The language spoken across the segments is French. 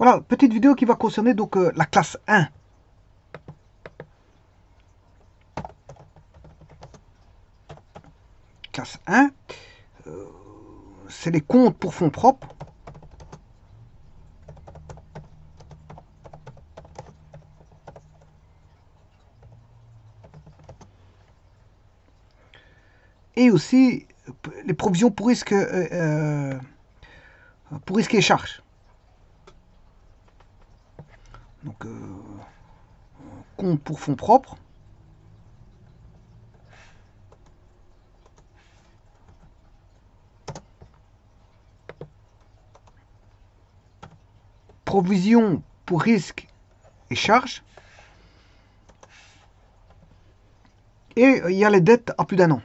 Voilà, petite vidéo qui va concerner donc la classe 1. Classe 1, c'est les comptes pour fonds propres. Et aussi les provisions pour risque et charges. Donc, compte pour fonds propres. Provision pour risque et charges. Et il y a les dettes à plus d'un an.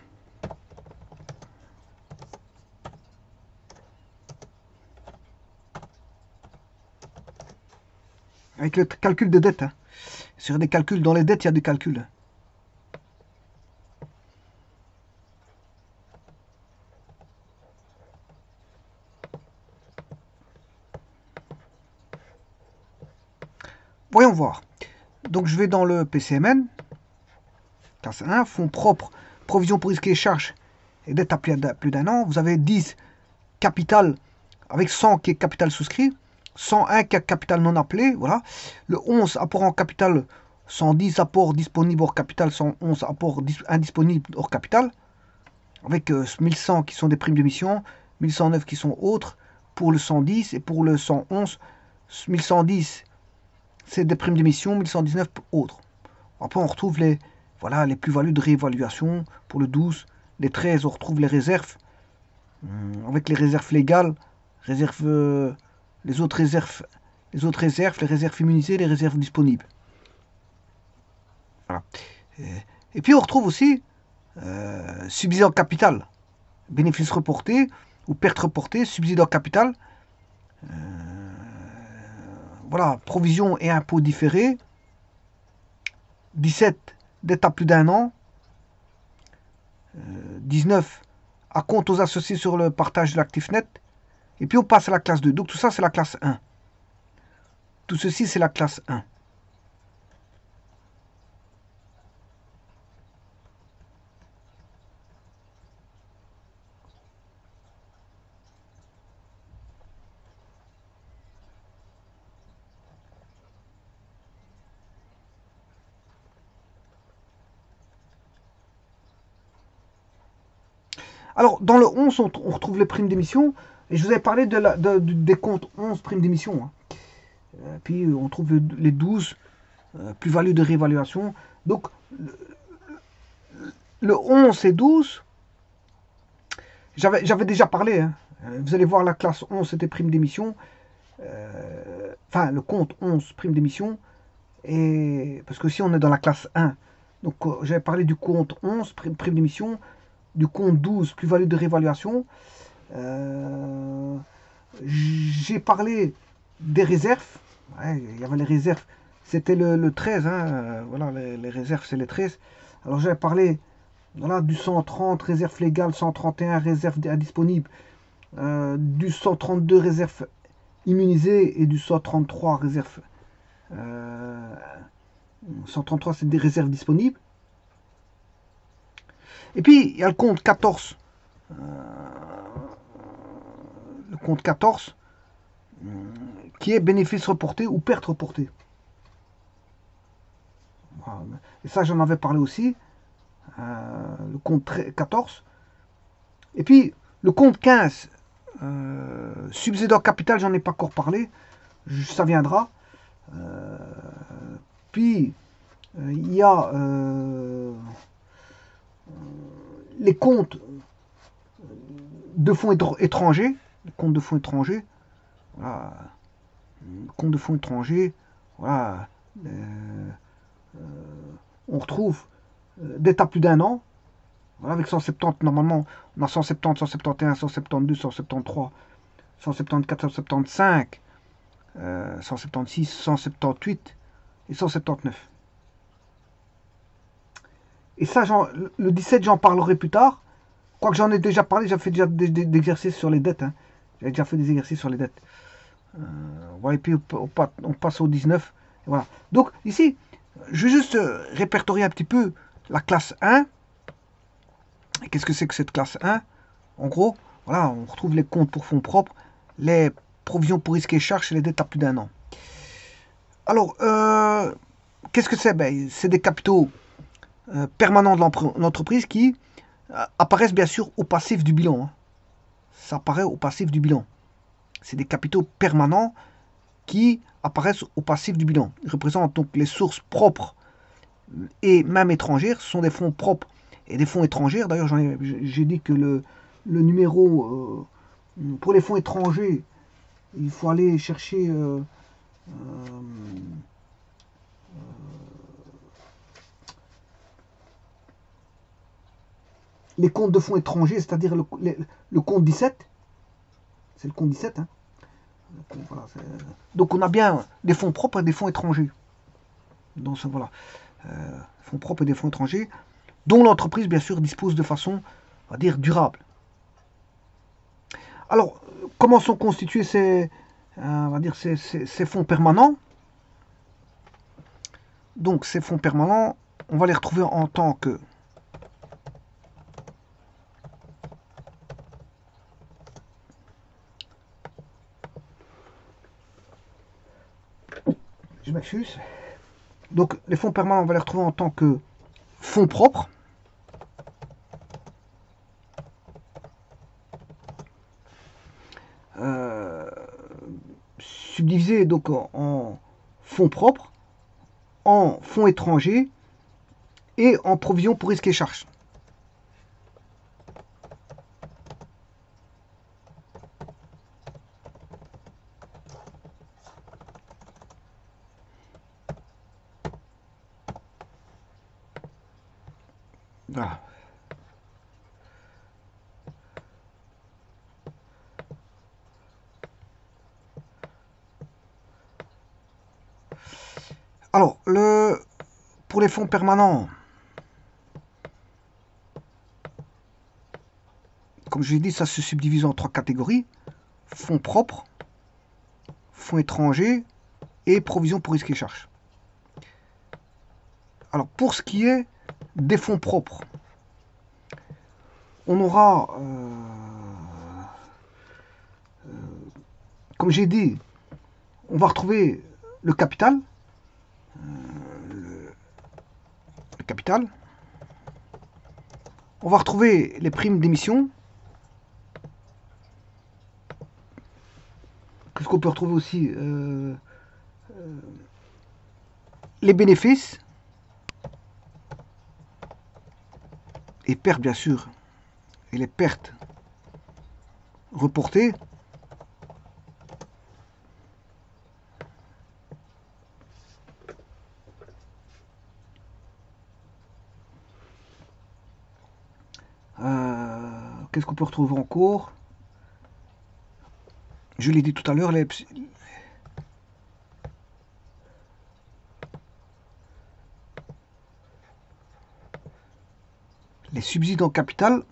Avec le calcul de dette. Hein. Sur des calculs, dans les dettes, il y a des calculs. Voyons voir. Donc je vais dans le PCMN. Classe 1, fonds propres, provision pour risque et charges et dette à plus d'un an. Vous avez 10 capital avec 100 qui est capital souscrit, 101 qui est capital non appelé, voilà. Le 11 apport en capital, 110 apports disponibles hors capital, 111 apports indisponibles hors capital, avec 1100 qui sont des primes d'émission, 1109 qui sont autres pour le 110 et pour le 111, 1110 c'est des primes d'émission, 1119 autres. Après on retrouve les plus-values de réévaluation pour le 12, les 13 on retrouve les réserves, avec les réserves légales, les autres réserves, les réserves immunisées, les réserves disponibles. Voilà. Et puis on retrouve aussi subside en capital, bénéfice reporté ou perte reportée, subside en capital, voilà, provision et impôts différés, 17 dette à plus d'un an, 19 à compte aux associés sur le partage de l'actif net, et puis on passe à la classe 2. Donc tout ça c'est la classe 1. Tout ceci c'est la classe 1. Alors, dans le 11, on retrouve les primes d'émission. Et je vous avais parlé des comptes 11 primes d'émission. Hein. Puis, on trouve les 12 plus-values de réévaluation. Donc, le 11 et 12, j'avais déjà parlé. Hein. Vous allez voir la classe 11, c'était prime d'émission. Enfin, le compte 11 prime d'émission. Et parce que si on est dans la classe 1. Donc, j'avais parlé du compte 11 prime d'émission. Du compte 12, plus-value de réévaluation. J'ai parlé des réserves. Ouais, il y avait les réserves. C'était le 13. Hein, voilà, les réserves, c'est les 13. Alors j'avais parlé du 130, réserve légale, 131, réserve indisponible, du 132, réserve immunisée, et du 133, réserve. 133, c'est des réserves disponibles. Et puis, il y a le compte 14. Le compte 14, qui est bénéfice reporté ou perte reportée. Et ça, j'en avais parlé aussi. Le compte 14. Et puis, le compte 15, subsideur capital, j'en ai pas encore parlé. Ça viendra. Puis, il y a les comptes de fonds étrangers, les comptes de fonds étrangers, voilà, compte de fonds étrangers, voilà, on retrouve dette à plus d'un an, voilà, avec 170, normalement, on a 170, 171, 172, 173, 174, 175, 176, 178 et 179. Et ça, le 17, j'en parlerai plus tard. Quoique j'en ai déjà parlé, j'ai fait déjà des exercices sur les dettes. Hein. J'ai déjà fait des exercices sur les dettes. Voilà. Voilà, et puis on passe au 19. Et voilà. Donc ici, je vais juste répertorier un petit peu la classe 1. Qu'est-ce que c'est que cette classe 1? En gros, voilà, on retrouve les comptes pour fonds propres, les provisions pour risques et charges et les dettes à plus d'un an. Alors, qu'est-ce que c'est? Ben, c'est des capitaux permanents de l'entreprise qui apparaissent bien sûr au passif du bilan. Hein. Ça apparaît au passif du bilan. C'est des capitaux permanents qui apparaissent au passif du bilan. Ils représentent donc les sources propres et même étrangères. Ce sont des fonds propres et des fonds étrangers. D'ailleurs, j'ai dit que le numéro pour les fonds étrangers, il faut aller chercher les comptes de fonds étrangers, c'est-à-dire le compte 17. C'est le compte 17. Hein. Voilà, donc on a bien des fonds propres et des fonds étrangers. Donc voilà, fonds propres et des fonds étrangers, dont l'entreprise bien sûr dispose de façon, on va dire, durable. Alors, comment sont constitués on va dire ces fonds permanents? Donc ces fonds permanents, on va les retrouver en tant que je m'excuse. Donc les fonds permanents, on va les retrouver en tant que fonds propres. Subdivisés donc en fonds propres, en fonds étrangers et en provisions pour risques et charges. Voilà. Alors, pour les fonds permanents, comme je l'ai dit, ça se subdivise en 3 catégories. Fonds propres, fonds étrangers et provisions pour risques et charges. Alors, pour ce qui est des fonds propres, on aura, comme j'ai dit, on va retrouver le capital. Le capital. On va retrouver les primes d'émission. Qu'est-ce qu'on peut retrouver aussi les bénéfices et pertes, bien sûr, et les pertes reportées. Qu'est-ce qu'on peut retrouver encore? Je l'ai dit tout à l'heure, les subsides en capital.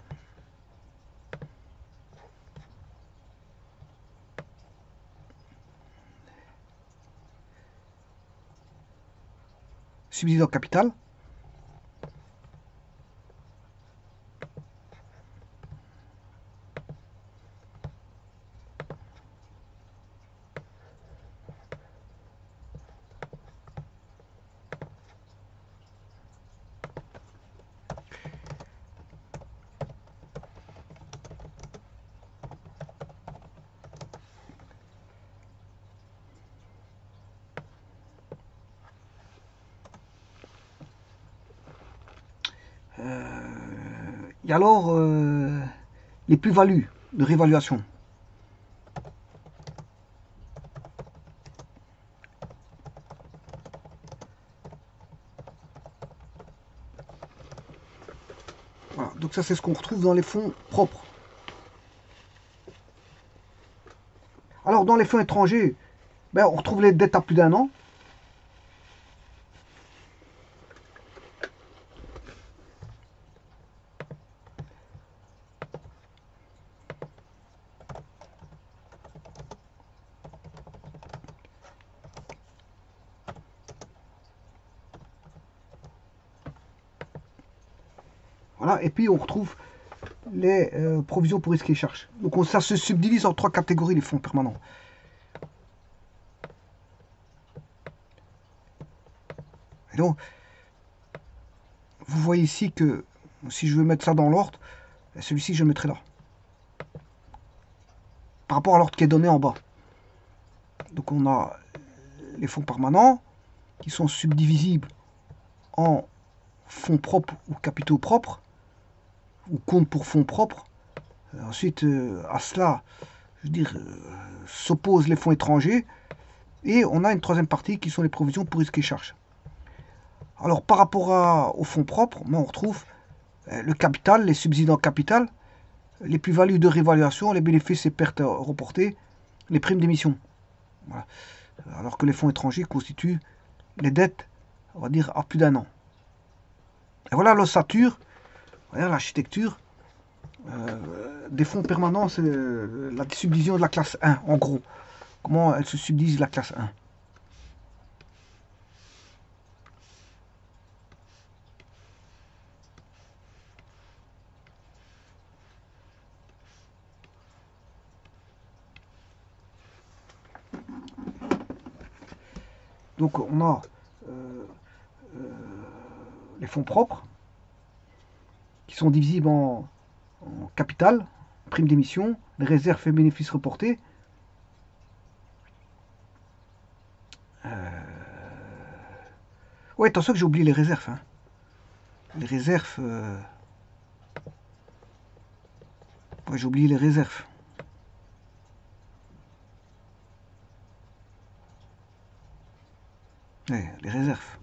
Subsides en capital. Et alors, les plus-values de réévaluation. Voilà, donc ça c'est ce qu'on retrouve dans les fonds propres. Alors dans les fonds étrangers, ben, on retrouve les dettes à plus d'un an. Voilà, et puis on retrouve les provisions pour risques et charges. Donc ça se subdivise en 3 catégories, les fonds permanents. Et donc, vous voyez ici que si je veux mettre ça dans l'ordre, celui-ci je le mettrai là. Par rapport à l'ordre qui est donné en bas. Donc on a les fonds permanents qui sont subdivisibles en fonds propres ou capitaux propres, ou compte pour fonds propres. Ensuite, à cela, je veux dire, s'opposent les fonds étrangers. Et on a une troisième partie qui sont les provisions pour risques et charges. Alors, par rapport aux fonds propres, on retrouve le capital, les subsides en capital, les plus-values de réévaluation, les bénéfices et pertes reportées, les primes d'émission. Voilà. Alors que les fonds étrangers constituent les dettes, on va dire, à plus d'1 an. Et voilà l'ossature, voilà l'architecture des fonds permanents, c'est la subdivision de la classe 1, en gros. Comment elle se subdivise la classe 1. Donc on a les fonds propres qui sont divisibles en capital, prime d'émission, les réserves et bénéfices reportés. Ouais, attention que j'ai oublié les réserves. Hein. Les réserves... Ouais, j'ai oublié les réserves. Ouais, les réserves.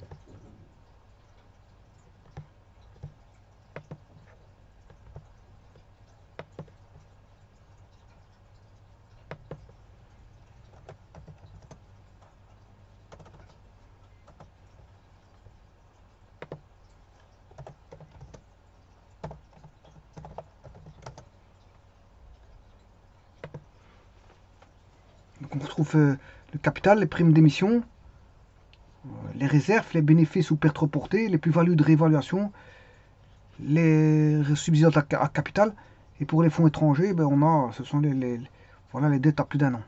Donc on retrouve le capital, les primes d'émission, les réserves, les bénéfices ou pertes reportées, les plus-values de réévaluation, les subsides à capital. Et pour les fonds étrangers, ben ce sont voilà, les dettes à plus d'1 an.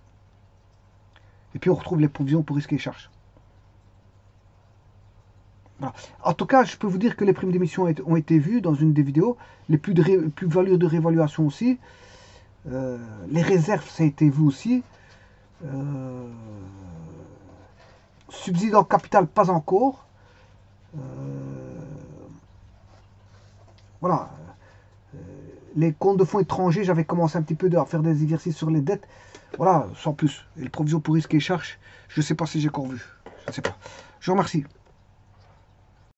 Et puis on retrouve les provisions pour risques et charges. Voilà. En tout cas, je peux vous dire que les primes d'émission ont été vues dans une des vidéos. Les plus-values de réévaluation aussi. Les réserves, ça a été vu aussi. Subsides en capital, pas encore. Voilà. Les comptes de fonds étrangers, j'avais commencé un petit peu à faire des exercices sur les dettes. Voilà, sans plus. Et les provisions pour risques et charges, je ne sais pas si j'ai encore vu. Je ne sais pas. Je vous remercie.